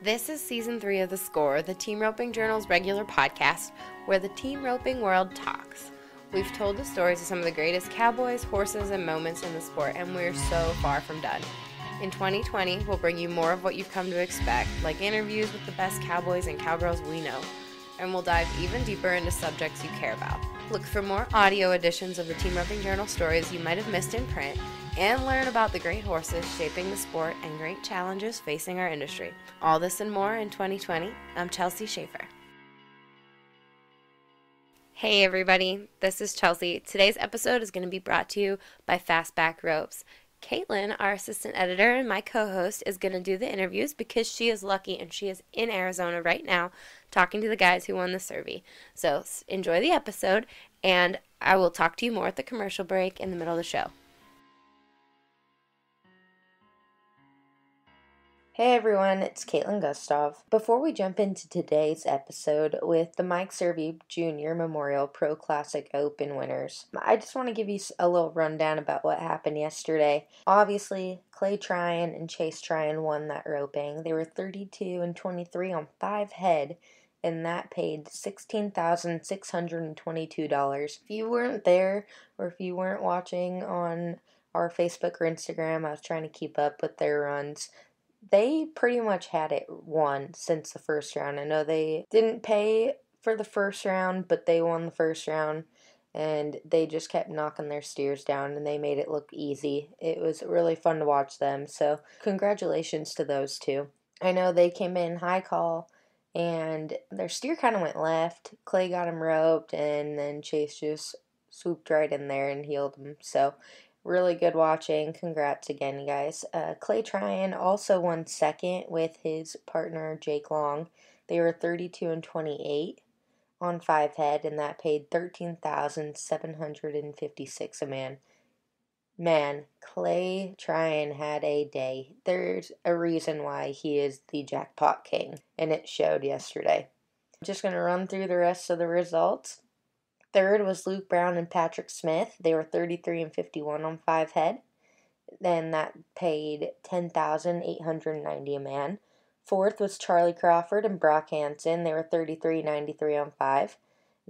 This is Season 3 of The Score, the Team Roping Journal's regular podcast, where the team roping world talks. We've told the stories of some of the greatest cowboys, horses, and moments in the sport, and we're so far from done. In 2020, we'll bring you more of what you've come to expect, like interviews with the best cowboys and cowgirls we know, and we'll dive even deeper into subjects you care about. Look for more audio editions of the Team Roping Journal stories you might have missed in print, and learn about the great horses shaping the sport and great challenges facing our industry. All this and more in 2020. I'm Chelsea Schaefer. Hey everybody, this is Chelsea. Today's episode is going to be brought to you by Fastback Ropes. Caitlin, our assistant editor and my co-host, is going to do the interviews because she is lucky and she is in Arizona right now talking to the guys who won the Cervi. So enjoy the episode, and I will talk to you more at the commercial break in the middle of the show. Hey everyone, it's Caitlin Gustav. Before we jump into today's episode with the Mike Cervi Jr. Memorial Pro Classic Open winners, I just want to give you a little rundown about what happened yesterday. Obviously, Tryan and Chase Tryan won that roping. They were 32 and 23 on 5 head, and that paid $16,622. If you weren't there, or if you weren't watching on our Facebook or Instagram, I was trying to keep up with their runs. They pretty much had it won since the first round. I know they didn't pay for the first round, but they won the first round, and they just kept knocking their steers down, and they made it look easy. It was really fun to watch them, so congratulations to those two. I know they came in high call, and their steer kind of went left. Clay got him roped, and then Chase just swooped right in there and healed him, so really good watching. Congrats again, you guys. Tryan also won second with his partner, Jake Long. They were 32 and 28 on 5 head, and that paid $13,756 a man. Man, Tryan had a day. There's a reason why he is the jackpot king, and it showed yesterday. I'm just going to run through the rest of the results. Third was Luke Brown and Patrick Smith. They were 33 and 51 on 5 head. Then that paid $10,890 a man. Fourth was Charlie Crawford and Brock Hansen. They were 33.93 on 5.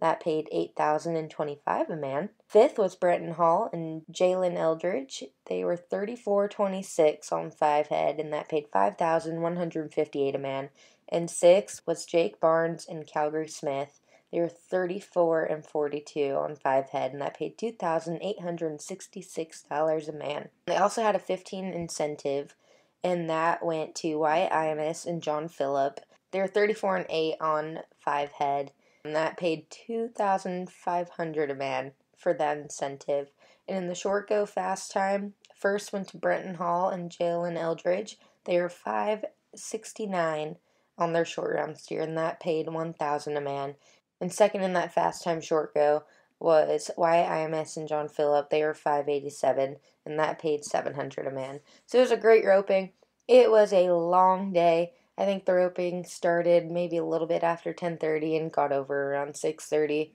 That paid $8,025 a man. Fifth was Brenton Hall and Jalen Eldridge. They were 34.26 on 5 head, and that paid $5,158 a man. And sixth was Jake Barnes and Calgary Smith. They were 34 and 42 on 5 head, and that paid $2,866 a man. They also had a 15 incentive, and that went to Wyatt Imus and John Phillip. They were 34 and 8 on 5 head, and that paid $2,500 a man for that incentive. And in the short go fast time, first went to Brenton Hall and Jalen Eldridge. They were 5.69 on their short round steer, and that paid $1,000 a man. And second in that fast time short go was Wyatt Imus and John Phillip. They were 5.87, and that paid $700 a man. So it was a great roping. It was a long day. I think the roping started maybe a little bit after 10:30 and got over around 6:30.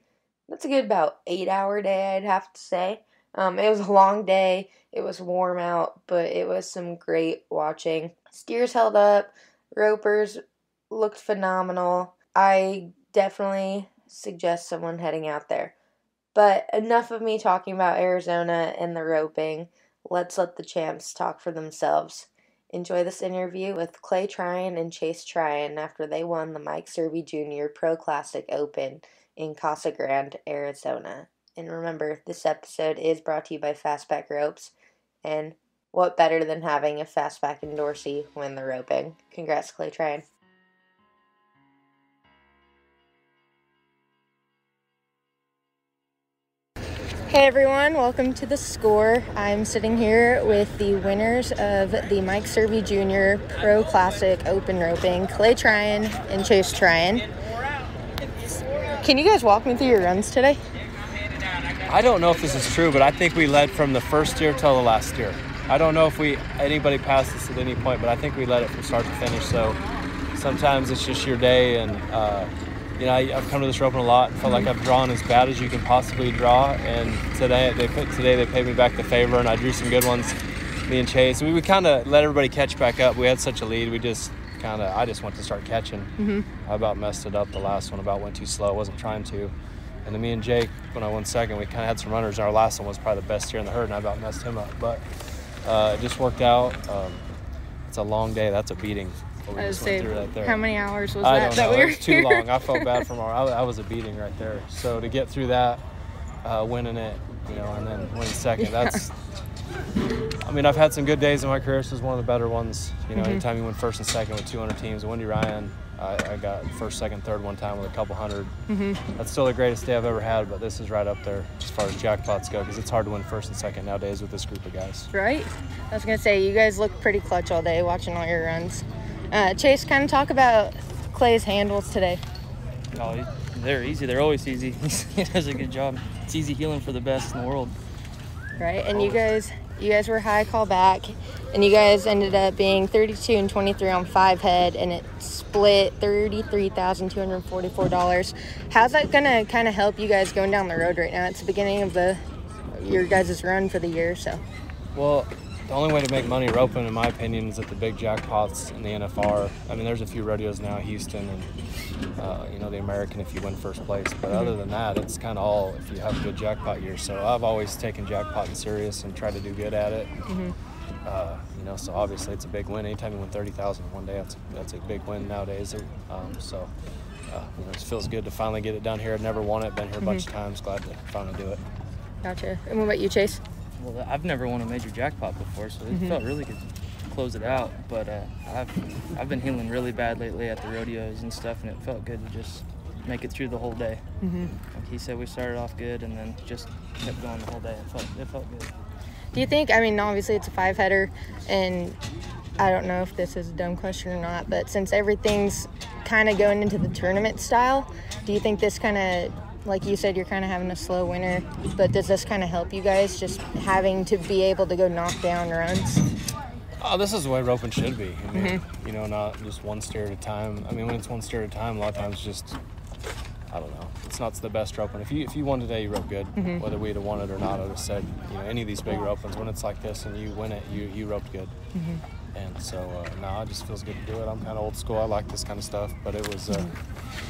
That's a good about 8-hour day, I'd have to say. It was a long day. It was warm out, but it was some great watching. Steers held up. Ropers looked phenomenal. I definitely suggest someone heading out there. But enough of me talking about Arizona and the roping. Let's let the champs talk for themselves. Enjoy this interview with Tryan and Chase Tryan after they won the Mike Cervi Jr. Pro Classic Open in Casa Grande, Arizona. And remember, this episode is brought to you by Fastback Ropes. And what better than having a Fastback endorsee win the roping? Congrats, Tryan. Hey everyone, welcome to The Score. I'm sitting here with the winners of the Mike Cervi Jr. Pro Classic Open Roping, Tryan and Chase Tryan. Can you guys walk me through your runs today? I don't know if this is true, but I think we led from the first steer till the last steer. I don't know if anybody passed us at any point, but I think we led it from start to finish. So sometimes it's just your day, and I've come to this roping a lot and felt like I've drawn as bad as you can possibly draw. And today they paid me back the favor, and I drew some good ones. Me and Chase, we kind of let everybody catch back up. We had such a lead, we just I just went to start catching. I about messed it up the last one, about went too slow, wasn't trying to. And then me and Jake, when I won second, we kind of had some runners. Our last one was probably the best here in the herd, and I about messed him up. But it just worked out. It's a long day. That's a beating. I was saying, right there. How many hours was I that? don't know. We It was too long. I felt bad for Mara. I was a beating right there. So to get through that, winning it, and then winning second, that's. I mean, I've had some good days in my career. This is one of the better ones. Anytime you win first and second with 200 teams. Wendy Ryan, I got first, second, third one time with a couple hundred. That's still the greatest day I've ever had, but this is right up there as far as jackpots go, because it's hard to win first and second nowadays with this group of guys. Right. I was going to say, you guys look pretty clutch all day watching all your runs. Chase, kind of talk about Clay's handles today. Oh, they're easy. They're always easy. He does a good job. It's easy healing for the best in the world. Right, and you guys were high call back, and you guys ended up being 32 and 23 on 5 head, and it split $33,244. How's that gonna kind of help you guys going down the road right now? It's the beginning of your guys' run for the year, so. Well, the only way to make money roping, in my opinion, is at the big jackpots in the NFR. I mean, there's a few rodeos now, Houston and the American if you win first place. But other than that, it's kind of all if you have a good jackpot year. So I've always taken jackpotting serious and tried to do good at it. So obviously it's a big win. Anytime you win $30,000 in one day, that's a big win nowadays. It feels good to finally get it done here. I've never won it, been here a bunch of times. Glad to finally do it. Gotcha. And what about you, Chase? Well, I've never won a major jackpot before, so it felt really good to close it out. But I've been healing really bad lately at the rodeos and stuff, and it felt good to just make it through the whole day. Like he said, we started off good and then just kept going the whole day. It felt good. Do you think, obviously it's a 5-header, and I don't know if this is a dumb question or not, but since everything's kind of going into the tournament style, do you think this kind of, like you said, you're kind of having a slow winter, but does this kind of help you guys just having to be able to go knock down runs? Oh, this is the way roping should be. I mean, not just one steer at a time. I mean, when it's one steer at a time, a lot of times just, I don't know. It's not the best roping. If you won today, you rope good. Whether we'd have won it or not, I would have said, any of these big ropings, when it's like this and you win it, you roped good. And so, it just feels good to do it. I'm kind of old school. I like this kind of stuff. But it was,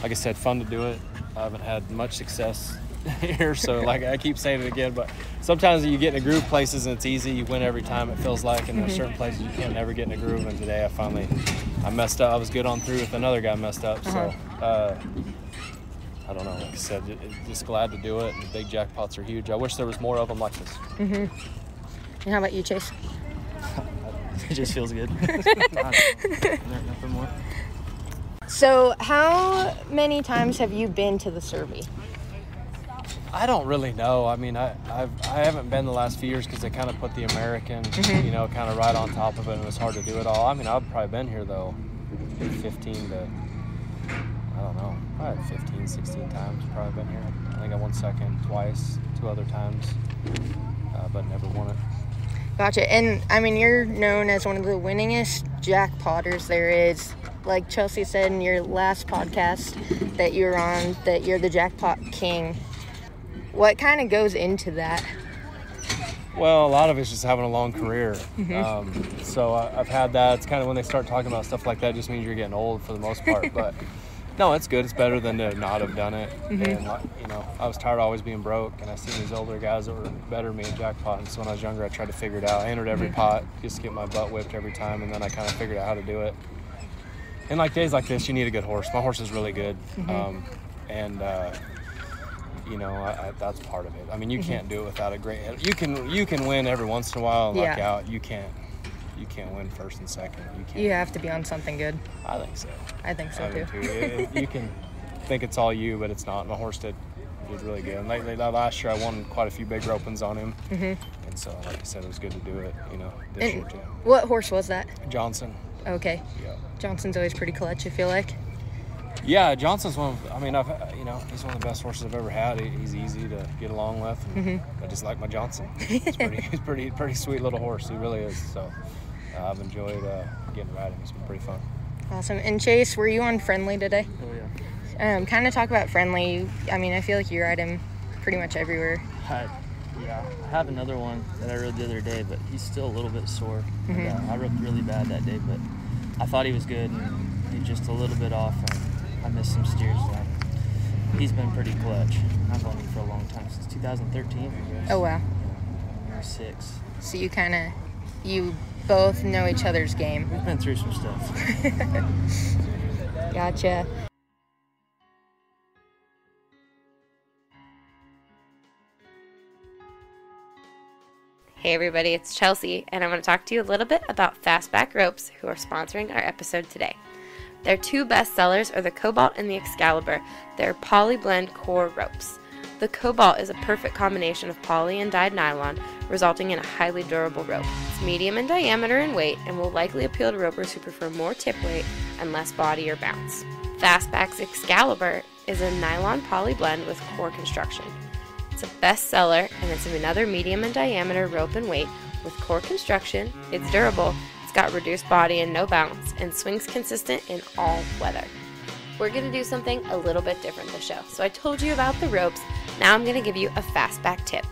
like I said, fun to do it. I haven't had much success here, so like I keep saying it again. But sometimes you get in a groove places and it's easy. You win every time, it feels like. And there's certain places you can't never get in a groove. And today I messed up. I was good on through with another guy messed up. So, I don't know. Like I said, just glad to do it. The big jackpots are huge. I wish there was more of them like this. And how about you, Chase? It just feels good. Nothing more. So how many times have you been to the Cervi? I don't really know. I mean, I haven't been the last few years because they kind of put the American, kind of right on top of it, and it was hard to do it all. I mean, I've probably been here, though, 15 to, I don't know, probably 15, 16 times probably been here. I think I won second twice, 2 other times, but never won it. Gotcha. And, you're known as one of the winningest jackpotters there is. Like Chelsea said in your last podcast that you were on, that you're the jackpot king. What kind of goes into that? Well, a lot of it's just having a long career. So I've had that. It's kind of when they start talking about stuff like that, it just means you're getting old for the most part. But no, it's good. It's better than to not have done it. And, I was tired of always being broke, and I seen these older guys that were better than me in jackpotting. So when I was younger, I tried to figure it out. I entered every pot, just to get my butt whipped every time, and then I kind of figured out how to do it. And like days like this, you need a good horse. My horse is really good. That's part of it. I mean, you can't do it without a great head. You can win every once in a while and luck out. You can't win first and second. You have to be on something good. I think so. I think so too. You can think it's all you, but it's not. My horse did really good. And last year I won quite a few big ropings on him. And so, like I said, it was good to do it. This year too. What horse was that? Johnson. Okay. Yeah. Johnson's always pretty clutch, I feel like. Yeah, Johnson's one of, he's one of the best horses I've ever had. He's easy to get along with. And I just like my Johnson. He's pretty sweet little horse. He really is. So I've enjoyed getting to ride him. It's been pretty fun. Awesome. And Chase, were you on Friendly today? Oh, yeah. Kind of talk about Friendly. I feel like you ride him pretty much everywhere. I have another one that I rode the other day, but he's still a little bit sore. I roped really bad that day, but I thought he was good, and he's just a little bit off. I missed some steers. He's been pretty clutch. I've known him for a long time, since 2013, I guess. Oh, wow. He was 6. So you both know each other's game. We've been through some stuff. Gotcha. Hey everybody, it's Chelsea, and I want to talk to you a little bit about Fastback Ropes, who are sponsoring our episode today. Their 2 best sellers are the Cobalt and the Excalibur. They're poly blend core ropes. The Cobalt is a perfect combination of poly and dyed nylon, resulting in a highly durable rope. It's medium in diameter and weight, and will likely appeal to ropers who prefer more tip weight and less body or bounce. Fastback's Excalibur is a nylon poly blend with core construction. It's a bestseller, and it's another medium in diameter rope and weight with core construction. It's durable, it's got reduced body and no bounce, and swings consistent in all weather. We're going to do something a little bit different this show. So I told you about the ropes, now I'm going to give you a Fastback tip.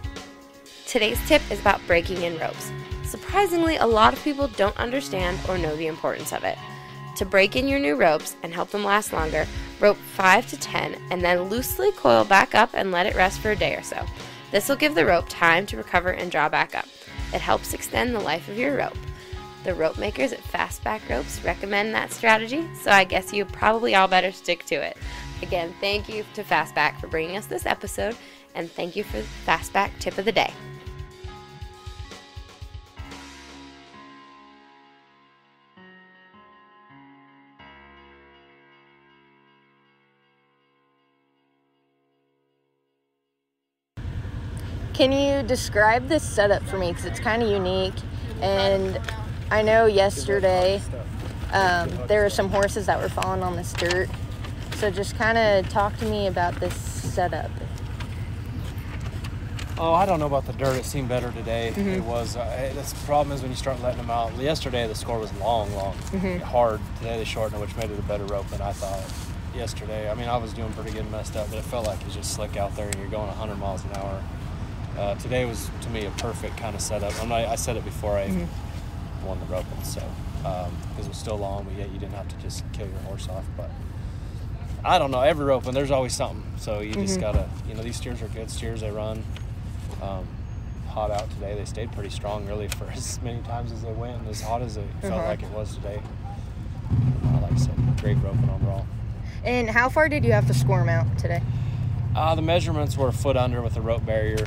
Today's tip is about breaking in ropes. Surprisingly, a lot of people don't understand or know the importance of it. To break in your new ropes and help them last longer, rope 5 to 10 and then loosely coil back up and let it rest for a day or so. This will give the rope time to recover and draw back up. It helps extend the life of your rope. The rope makers at Fastback Ropes recommend that strategy, so I guess you probably all better stick to it. Again, thank you to Fastback for bringing us this episode, and thank you for the Fastback tip of the day. Can you describe this setup for me? Because it's kind of unique, and I know yesterday there were some horses that were falling on this dirt. So just kind of talk to me about this setup. Oh, I don't know about the dirt. It seemed better today. It was. The problem is when you start letting them out. Yesterday the score was long, hard. Today they shortened it, which made it a better rope than I thought. Yesterday, I mean, I was doing pretty good and messed up, but it felt like it was just slick out there and you're going 100 miles an hour. Today was, to me, a perfect kind of setup. I said it before I won the roping, so because it was still long, but yet you didn't have to just kill your horse off. But I don't know, every roping, there's always something. So you just gotta, these steers are good steers. They run hot out today. They stayed pretty strong, really, for as many times as they went, as hot as it felt like it was today. Like I said, great roping overall. And how far did you have to score them out today? The measurements were a foot under with a rope barrier,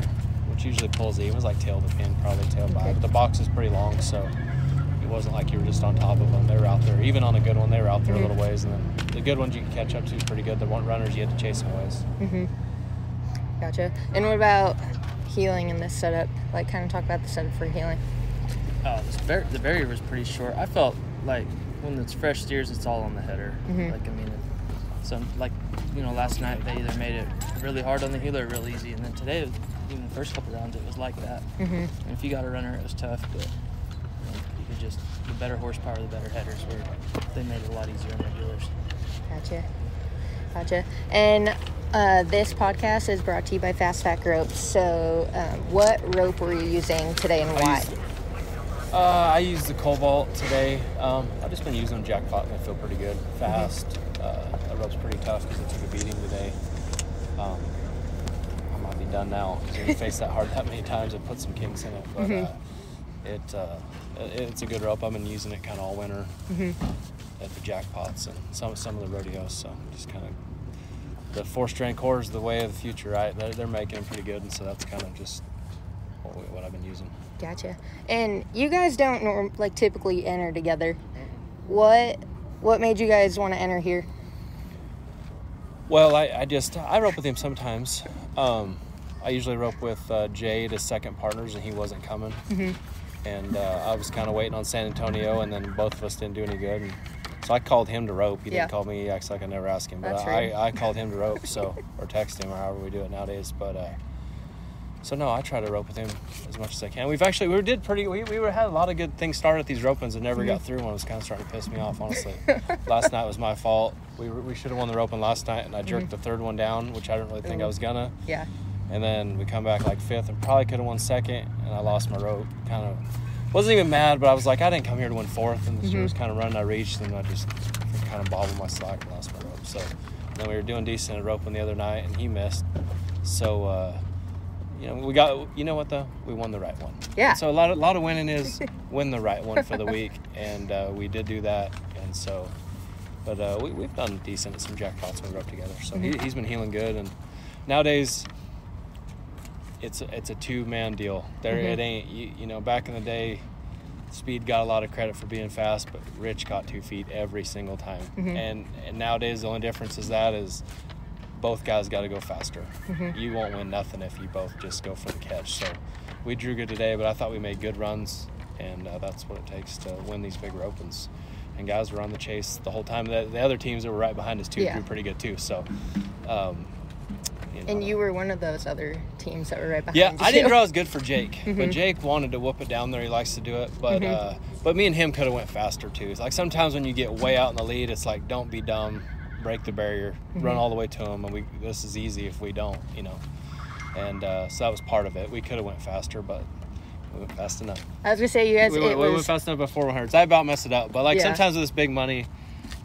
which usually pulls even. It was like tail to pin, probably tail by. But the box is pretty long, so it wasn't like you were just on top of them. They were out there. Even on a good one, they were out there a little ways. And then the good ones you can catch up to is pretty good. The one runners, you had to chase them ways. Gotcha. And what about heeling in this setup? Like, kind of talk about the setup for heeling. The barrier was pretty short. I felt like when it's fresh steers, it's all on the header. Last night they either made it really hard on the heeler or real easy, and then today, even the first couple rounds, it was like that. And if you got a runner, it was tough, but you could just, the better horsepower, the better headers, where they made it a lot easier on regulars. Gotcha. And this podcast is brought to you by Fastback Ropes. So what rope were you using today and why? I used the Cobalt today. I've just been using Jackpot, and they feel pretty good, fast. The rope's pretty tough because it took a beating today. I might be done now because when you face that hard that many times, it put some kinks in it. But it's a good rope. I've been using it kind of all winter at the Jackpots and some of the rodeos. So just kind of the 4-strand core is the way of the future, right? They're making them pretty good, and so that's kind of just what I've been using. Gotcha. And you guys don't typically enter together. What made you guys want to enter here? Well, I rope with him sometimes. I usually rope with Jade as second partners, and he wasn't coming. And I was kind of waiting on San Antonio, and then both of us didn't do any good. And so I called him to rope. He didn't call me. He acts like I never asked him. But I called him to rope, or text him, or however we do it nowadays. But so no, I try to rope with him as much as I can. We had a lot of good things started at these ropings and never got through one. It was kind of starting to piss me off, honestly. Last night was my fault. We should have won the roping last night, and I jerked the third one down, which I didn't really think I was gonna. Yeah. And then we come back like fifth and probably could have won second, and I lost my rope. Kind of wasn't even mad, but I was like, I didn't come here to win fourth, and the steer was kind of running. I reached, and I just kind of bobbled my slack and lost my rope. So then we were doing decent at roping the other night, and he missed. So, we got, you know what, though? We won the right one. Yeah. And so a lot of winning is win the right one for the week, and we did do that. And so, but we've done decent at some jackpots when we roped together. So he's been healing good, and nowadays it's a two-man deal. It ain't, back in the day, Speed got a lot of credit for being fast, but Rich caught 2 feet every single time. And nowadays the only difference is both guys got to go faster. You won't win nothing if you both just go for the catch. So we drew good today, but I thought we made good runs, and that's what it takes to win these big ropings. And guys were on the chase the whole time. The other teams that were right behind us too drew pretty good too. So. And you were one of those other teams that were right behind you. I didn't draw as good for Jake, but Jake wanted to whoop it down there. He likes to do it, but me and him could have went faster too. It's like sometimes when you get way out in the lead, it's like, don't be dumb, break the barrier, run all the way to him, and this is easy if we don't, And so that was part of it. We could have went faster, but we went fast enough. I was gonna say you guys. We went fast enough before 100s. I about messed it up, but sometimes with this big money,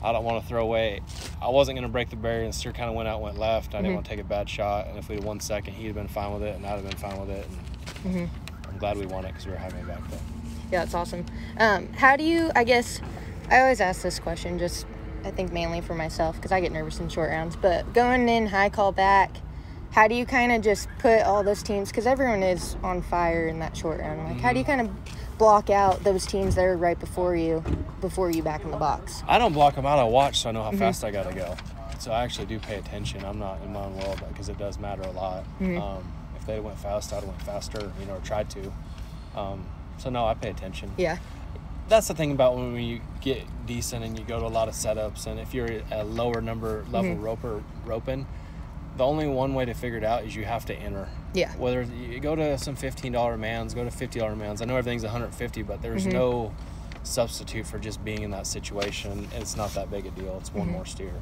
I don't want to throw away. I wasn't going to break the barrier, and the steer kind of went left. I didn't want to take a bad shot, and if we had 1 second, he'd have been fine with it, and I'd have been fine with it. And I'm glad we won it because we were having it back then. Yeah, that's awesome. How do you, I always ask this question, just I think mainly for myself because I get nervous in short rounds, but going in high call back, how do you kind of just put all those teams, because everyone is on fire in that short round, like how do you kind of block out those teams that are right before you back in the box? I don't block them out. I watch so I know how fast I got to go. So I actually do pay attention. I'm not in my own world because it does matter a lot. If they went fast, I'd have went faster, or tried to. So no, I pay attention. Yeah. That's the thing about when you get decent and you go to a lot of setups, and if you're a lower number level roper roping, the only one way to figure it out is you have to enter. Yeah. Whether you go to some $15 mans, go to $50 mans. I know everything's $150, but there's no substitute for just being in that situation. It's not that big a deal. It's one more steer.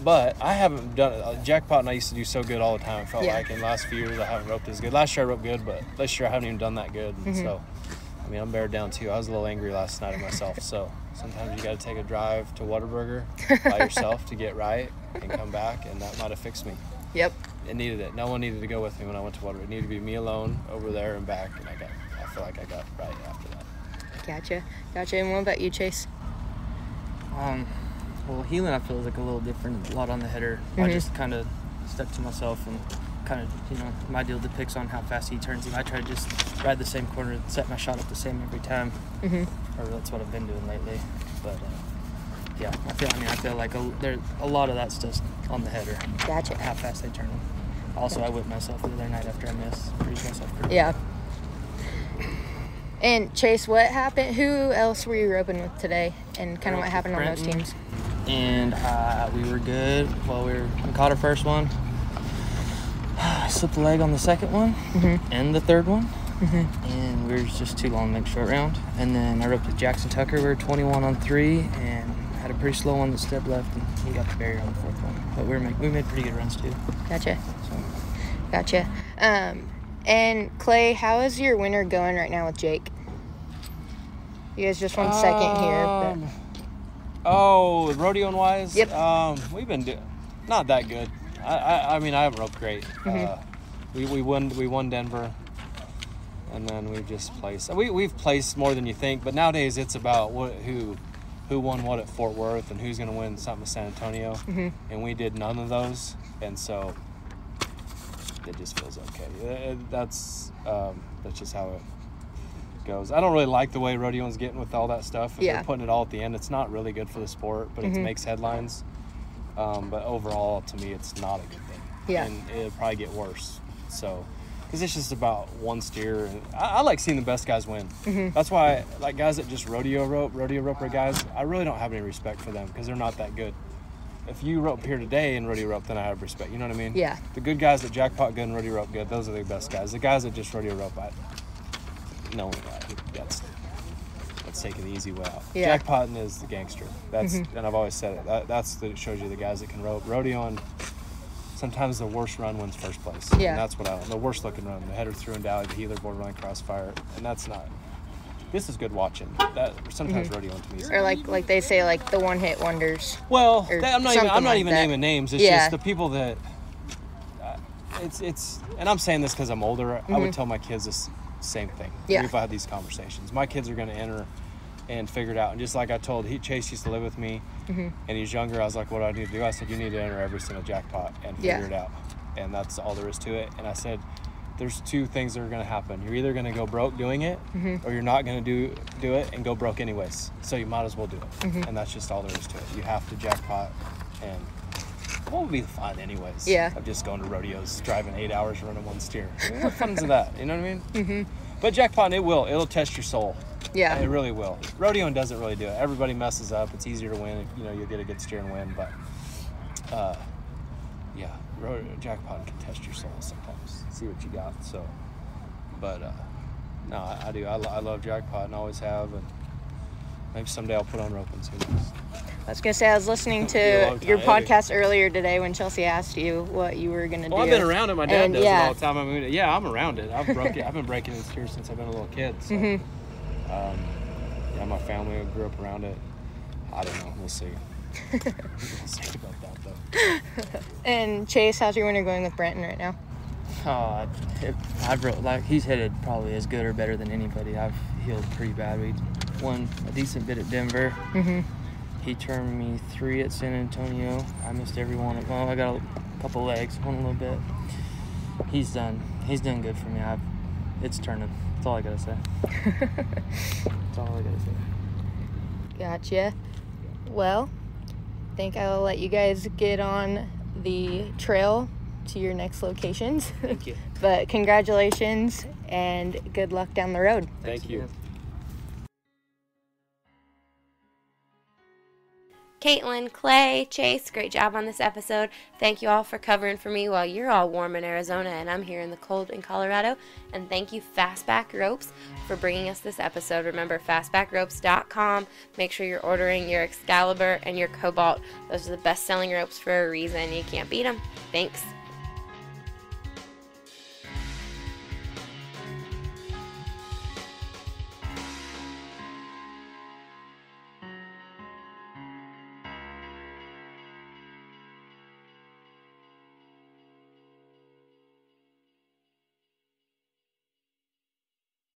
But I haven't done it. Jackpot and I used to do so good all the time. It felt like in the last few years I haven't roped as good. Last year I roped good, but this year I haven't even done that good. And so, I'm bearing down too. I was a little angry last night at myself. So sometimes you got to take a drive to Whataburger by yourself to get right and come back, and that might have fixed me. Yep. It needed it. No one needed to go with me when I went to Whataburger. It needed to be me alone over there and back, and I feel like I got right after that. Gotcha. And what about you, Chase? Well, healing I feel is like a little different, a lot on the header. I just kind of stuck to myself and kind of, my deal depicts on how fast he turns, and I try to just ride the same corner and set my shot up the same every time. Or that's what I've been doing lately. But yeah, I feel like there's a lot of that stuff on the header. Gotcha. How fast I turn them. Also, I whipped myself the other night after I missed. Freeze myself pretty. Yeah. And Chase, what happened? Who else were you roping with today? And kind of what happened on those teams? And we were good. Well, we caught our first one. I slipped a leg on the second one and the third one. And we were just too long to make short round. And then I roped with Jackson Tucker. We were 21 on 3 and had a pretty slow one that stepped left, and he got the barrier on the fourth one. But we made pretty good runs too. Gotcha. And Clay, how is your winter going right now with Jake? You guys just won second here. But... Oh, rodeo wise? Yep. We've been not that good. I mean, I haven't roped great. We won Denver, and then we've just placed. We've placed more than you think, but nowadays it's about who won what at Fort Worth and who's going to win something at San Antonio, and we did none of those, and so it just feels okay. That's just how it goes. I don't really like the way rodeo's getting with all that stuff. If they're putting it all at the end, it's not really good for the sport, but it makes headlines. But overall, to me, it's not a good thing. Yeah. And it'll probably get worse. So, because it's just about one steer. And I like seeing the best guys win. That's why, like guys that just rodeo roper guys, I really don't have any respect for them because they're not that good. If you rope here today and rodeo rope, then I have respect. You know what I mean? Yeah. The good guys that jackpot good and rodeo rope good, those are the best guys. The guys that just rodeo rope, that's taking the easy way out. Yeah. Jackpotting is the gangster. That's and I've always said it. That shows you the guys that can rope. Rodeoing, sometimes the worst run wins first place. Yeah. And that's what the worst looking run. The header through and down, the healer borderline crossfire, and that's not. This is good watching. That sometimes rodeoing to me. Or like they say, like the one-hit wonders. Well, or I'm not something even that. naming names. It's Yeah. just the people that. It's and I'm saying this because I'm older. I would tell my kids this same thing. Yeah. If I had these conversations, my kids are going to enter and figure it out. And just like I told Chase used to live with me, and he's younger. I was like, "What do I need to do?" I said, "You need to enter every single jackpot and figure it out." And that's all there is to it. And I said, "There's two things that are going to happen. You're either going to go broke doing it, or you're not going to do it and go broke anyways. So you might as well do it." And that's just all there is to it. You have to jackpot, and what would be the fun anyways? Yeah. Of just going to rodeos, driving 8 hours, running one steer. I mean, what fun's in that? You know what I mean? But jackpot, it'll test your soul. Yeah. It really will. Rodeoing doesn't really do it. Everybody messes up. It's easier to win. You'll get a good steer and win. But, yeah, jackpot can test your soul sometimes. See what you got. So, but, no, I do. I love jackpot and always have. And maybe someday I'll put on ropings. Who knows? I was going to say, I was listening to your podcast earlier today when Chelsea asked you what you were going to do. Well, I've been around it. My dad And, does yeah. it all the time. I mean, yeah, I'm around it. I've been breaking in steers since I've been a little kid. So, yeah, my family grew up around it. I don't know. We'll see. We'll see about that, though. And Chase, how's your winter going with Brenton right now? He's headed probably as good or better than anybody. I've healed pretty bad. We won a decent bit at Denver. He turned me 3 at San Antonio. I missed every one of them. I got a couple legs, one a little bit. He's done good for me. It's turning. That's all I gotta say. That's all I gotta say. Gotcha. Well, I think I'll let you guys get on the trail to your next locations. Thank you. But congratulations and good luck down the road. Thank you. Caitlin, Clay, Chase, great job on this episode. Thank you all for covering for me while you're all warm in Arizona and I'm here in the cold in Colorado. And thank you, Fastback Ropes, for bringing us this episode. Remember, fastbackropes.com. Make sure you're ordering your Excalibur and your Cobalt. Those are the best-selling ropes for a reason. You can't beat them. Thanks.